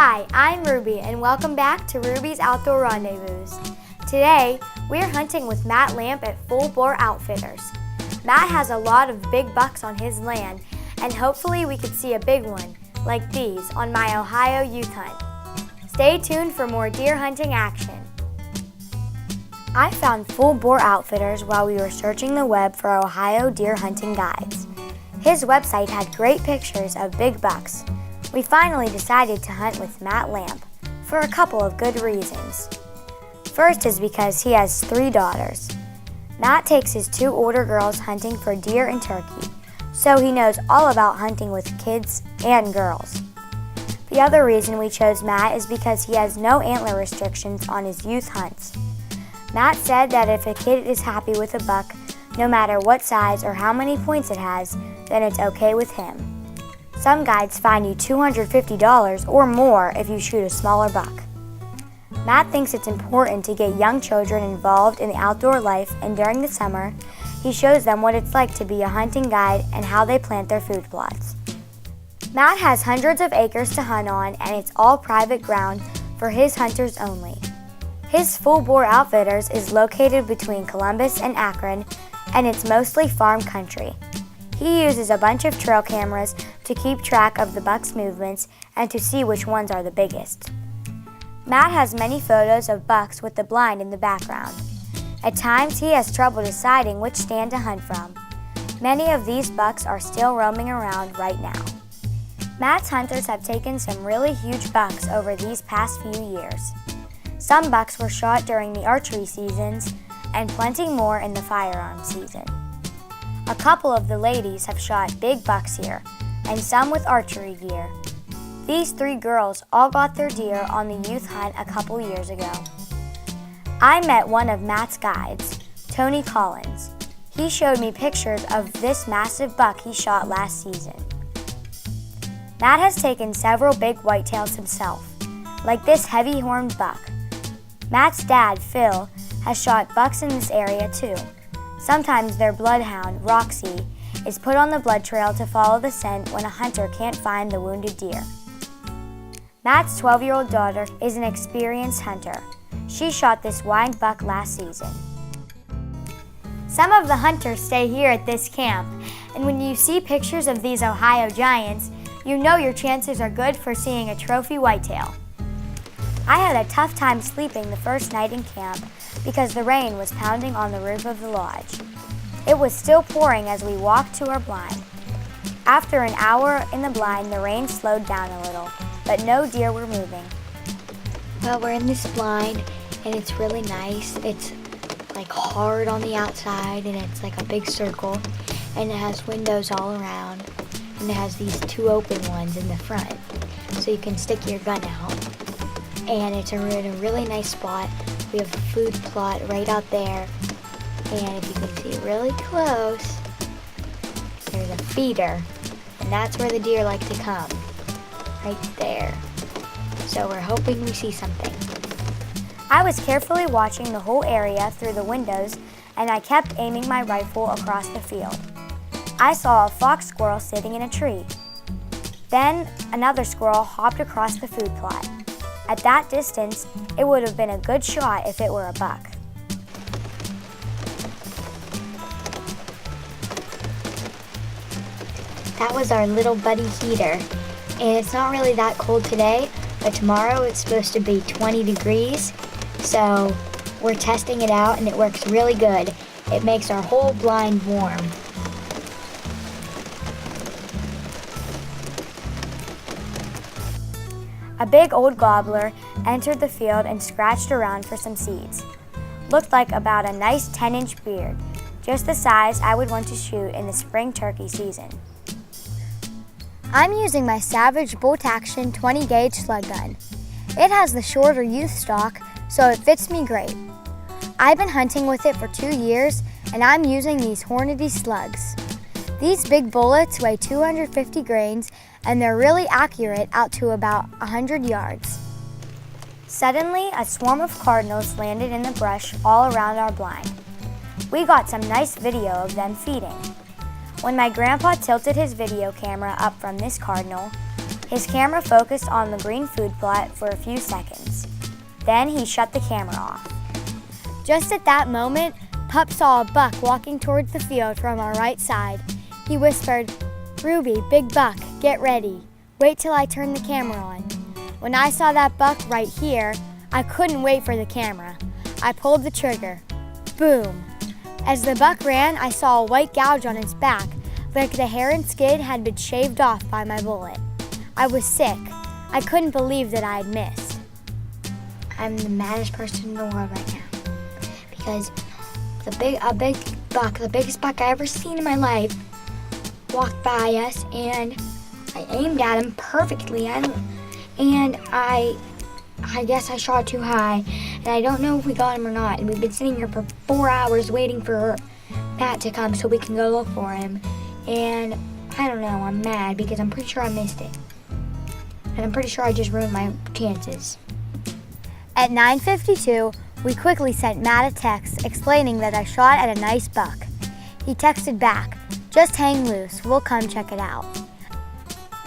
Hi, I'm Ruby and welcome back to Ruby's Outdoor Rendezvous. Today, we're hunting with Matt Lamp at Full Bore Outfitters. Matt has a lot of big bucks on his land and hopefully we could see a big one, like these, on my Ohio youth hunt. Stay tuned for more deer hunting action. I found Full Bore Outfitters while we were searching the web for Ohio deer hunting guides. His website had great pictures of big bucks. We finally decided to hunt with Matt Lamp for a couple of good reasons. First is because he has 3 daughters. Matt takes his 2 older girls hunting for deer and turkey, so he knows all about hunting with kids and girls. The other reason we chose Matt is because he has no antler restrictions on his youth hunts. Matt said that if a kid is happy with a buck, no matter what size or how many points it has, then it's okay with him. Some guides fine you $250 or more if you shoot a smaller buck. Matt thinks it's important to get young children involved in the outdoor life, and during the summer, he shows them what it's like to be a hunting guide and how they plant their food plots. Matt has hundreds of acres to hunt on, and it's all private ground for his hunters only. His Full Bore Outfitters is located between Columbus and Akron, and it's mostly farm country. He uses a bunch of trail cameras to keep track of the buck's movements and to see which ones are the biggest. Matt has many photos of bucks with the blind in the background. At times, he has trouble deciding which stand to hunt from. Many of these bucks are still roaming around right now. Matt's hunters have taken some really huge bucks over these past few years. Some bucks were shot during the archery seasons and plenty more in the firearm season. A couple of the ladies have shot big bucks here, and some with archery gear. These 3 girls all got their deer on the youth hunt a couple years ago. I met one of Matt's guides, Tony Collins. He showed me pictures of this massive buck he shot last season. Matt has taken several big whitetails himself, like this heavy-horned buck. Matt's dad, Phil, has shot bucks in this area too. Sometimes their bloodhound, Roxy, is put on the blood trail to follow the scent when a hunter can't find the wounded deer. Matt's 12-year-old daughter is an experienced hunter. She shot this wild buck last season. Some of the hunters stay here at this camp, and when you see pictures of these Ohio giants, you know your chances are good for seeing a trophy whitetail. I had a tough time sleeping the first night in camp because the rain was pounding on the roof of the lodge. It was still pouring as we walked to our blind. After an hour in the blind, the rain slowed down a little, but no deer were moving. Well, we're in this blind and it's really nice. It's like hard on the outside and it's like a big circle, and it has windows all around, and it has these 2 open ones in the front so you can stick your gun out. And it's in a really nice spot. We have a food plot right out there, and if you can see really close, there's a feeder, and that's where the deer like to come, right there. So we're hoping we see something. I was carefully watching the whole area through the windows, and I kept aiming my rifle across the field. I saw a fox squirrel sitting in a tree. Then another squirrel hopped across the food plot. At that distance, it would have been a good shot if it were a buck. That was our little buddy heater, and it's not really that cold today, but tomorrow it's supposed to be 20 degrees, so we're testing it out and it works really good. It makes our whole blind warm. A big old gobbler entered the field and scratched around for some seeds. Looked like about a nice 10-inch beard, just the size I would want to shoot in the spring turkey season. I'm using my Savage Bolt Action 20-gauge slug gun. It has the shorter youth stock, so it fits me great. I've been hunting with it for 2 years, and I'm using these Hornady slugs. These big bullets weigh 250 grains, and they're really accurate out to about 100 yards. Suddenly, a swarm of cardinals landed in the brush all around our blind. We got some nice video of them feeding. When my grandpa tilted his video camera up from this cardinal, His camera focused on the green food plot for a few seconds. Then he shut the camera off. Just at that moment, Pup saw a buck walking towards the field from our right side. He whispered, "Ruby, big buck, get ready. Wait till I turn the camera on." When I saw that buck right here, I couldn't wait for the camera. I pulled the trigger. Boom. As the buck ran, I saw a white gouge on its back, like the hair and skin had been shaved off by my bullet. I was sick. I couldn't believe that I had missed. I'm the maddest person in the world right now because a big buck, the biggest buck I ever seen in my life, walked by us, and I aimed at him perfectly. I guess I shot too high, and I don't know if we got him or not. And we've been sitting here for 4 hours waiting for Matt to come so we can go look for him. And I don't know, I'm mad because I'm pretty sure I missed it. And I'm pretty sure I just ruined my chances. At 9:52, we quickly sent Matt a text explaining that I shot at a nice buck. He texted back, "Just hang loose, we'll come check it out."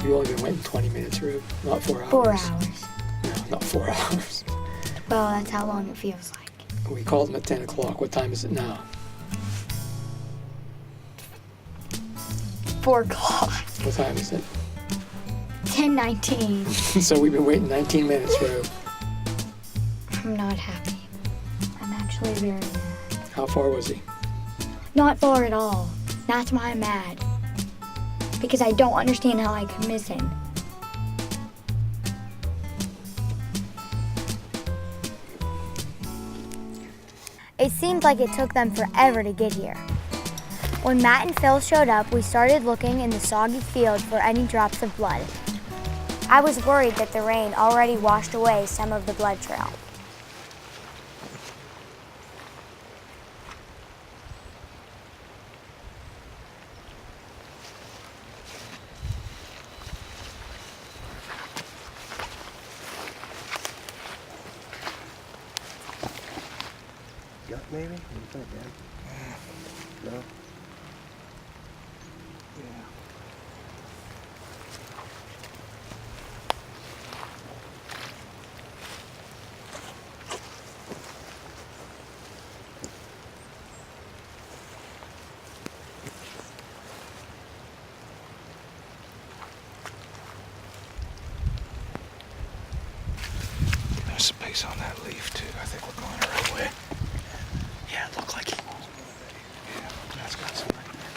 You've only been waiting 20 minutes, Rube, not 4 hours. 4 hours. No, not 4 hours. Well, that's how long it feels like. We called him at 10 o'clock. What time is it now? 4 o'clock. What time is it? 10:19. So we've been waiting 19 minutes, Rube. I'm not happy. I'm actually very mad. How far was he? Not far at all. That's why I'm mad. Because I don't understand how I could miss him. It seemed like it took them forever to get here. When Matt and Phil showed up, we started looking in the soggy field for any drops of blood. I was worried that the rain already washed away some of the blood trail. Gut maybe? What do you think, Dan? No? Yeah. There's a piece on that leaf too. I think we're going the right way. Yeah, it looked like it. Yeah, that's got some right there.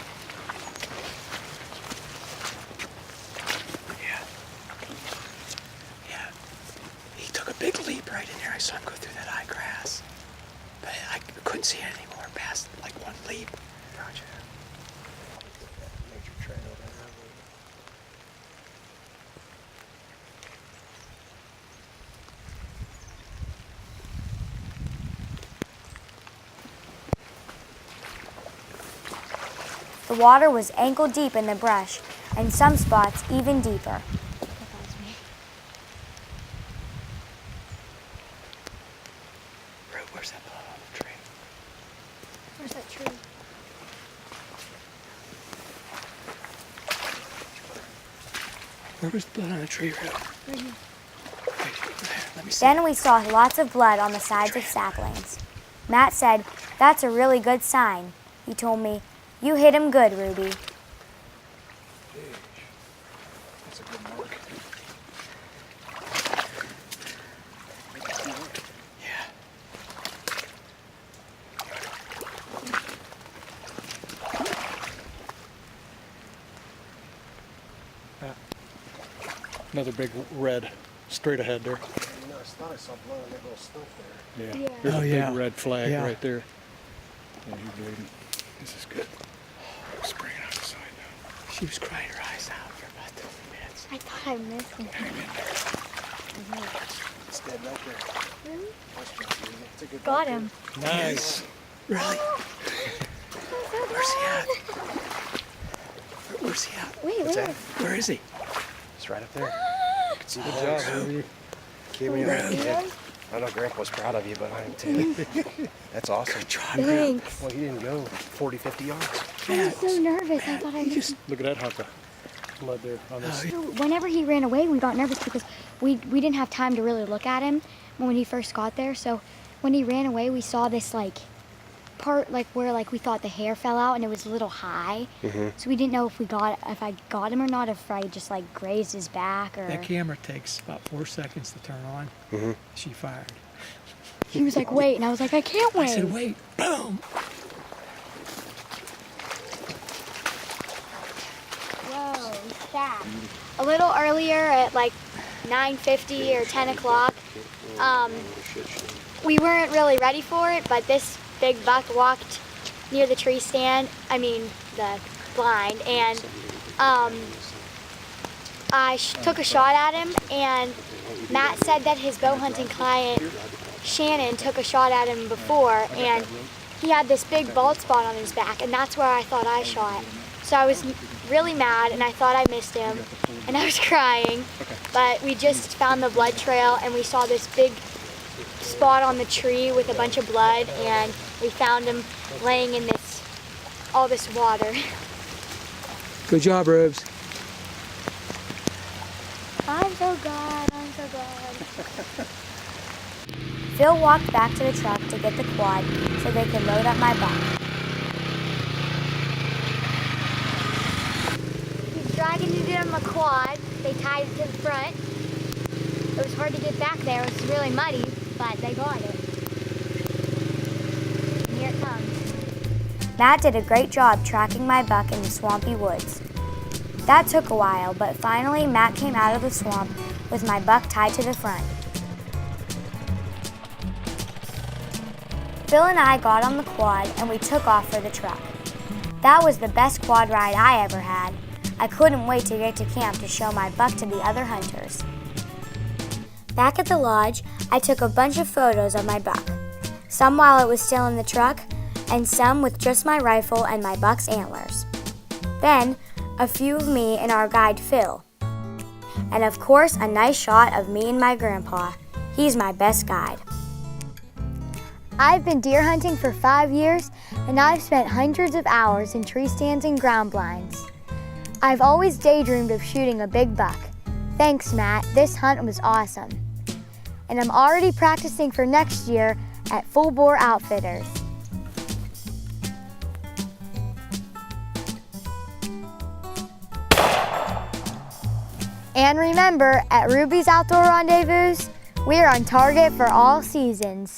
Yeah. Yeah. He took a big leap right in there. I saw him go through that high grass. But I couldn't see it anymore past like one leap. Gotcha. Nature trail there. The water was ankle deep in the brush, and some spots even deeper. Rube, where's that blood on the tree? Where's that tree? Where was the blood on the tree, Rube? Right here. Wait, there, let me see. Then we saw lots of blood on the sides of saplings. Matt said, "That's a really good sign." He told me, "You hit him good, Ruby." That's a good mark. Yeah. Another big red straight ahead there. You know, I thought I saw blood on that little stump there. Yeah. Yeah. There's Oh, a yeah. big red flag Yeah. right there. Yeah, he's bleeding. This is good. Let's bring it outside now. She was crying her eyes out for about 2 minutes. I thought I missed him. It's dead right there. Really? Nice job, Susie. It's a good Got one, him. Nice. Really? Where's he at? Where's he at? Wait, What's wait. that? Where is he? It's right up there. You can see the Good dogs. job, Ruby. Keep me up, kid. I know Grandpa's proud of you, but I am too. That's awesome. Good job, Rube. Thanks. Well, he didn't go 40, 50 yards. I was so nervous. I thought I He missed just, Look at that hunter. blood there on this. Whenever he ran away, we got nervous because we didn't have time to really look at him when he first got there. So when he ran away, we saw this like part like where like we thought the hair fell out and it was a little high. So we didn't know if I got him or not, if I just like grazed his back or. That camera takes about 4 seconds to turn on. She fired. He was like, wait, and I was like, I can't wait. I said, wait, boom. Whoa, fast. A little earlier at like 9:50 or 10 o'clock, we weren't really ready for it, but this big buck walked near the tree stand, the blind, and I took a shot at him, and Matt said that his bow hunting client, Shannon, took a shot at him before, and he had this big bald spot on his back, and that's where I thought I shot. So I was really mad, and I thought I missed him, and I was crying, but we just found the blood trail, and we saw this big spot on the tree with a bunch of blood, and we found him laying in all this water. Good job, Rubes. I'm so glad, I'm so glad. Phil walked back to the truck to get the quad so they could load up my buck. He's dragging it in my quad. They tied it to the front. It was hard to get back there. It was really muddy, but they got it. And here it comes. Matt did a great job tracking my buck in the swampy woods. That took a while, but finally Matt came out of the swamp with my buck tied to the front. Phil and I got on the quad and we took off for the truck. That was the best quad ride I ever had. I couldn't wait to get to camp to show my buck to the other hunters. Back at the lodge, I took a bunch of photos of my buck, some while it was still in the truck, and some with just my rifle and my buck's antlers. Then, a few of me and our guide Phil. And of course, a nice shot of me and my grandpa. He's my best guide. I've been deer hunting for 5 years, and I've spent hundreds of hours in tree stands and ground blinds. I've always daydreamed of shooting a big buck. Thanks, Matt. This hunt was awesome. And I'm already practicing for next year at Full Bore Outfitters. And remember, at Ruby's Outdoor Rendezvous, we are on target for all seasons.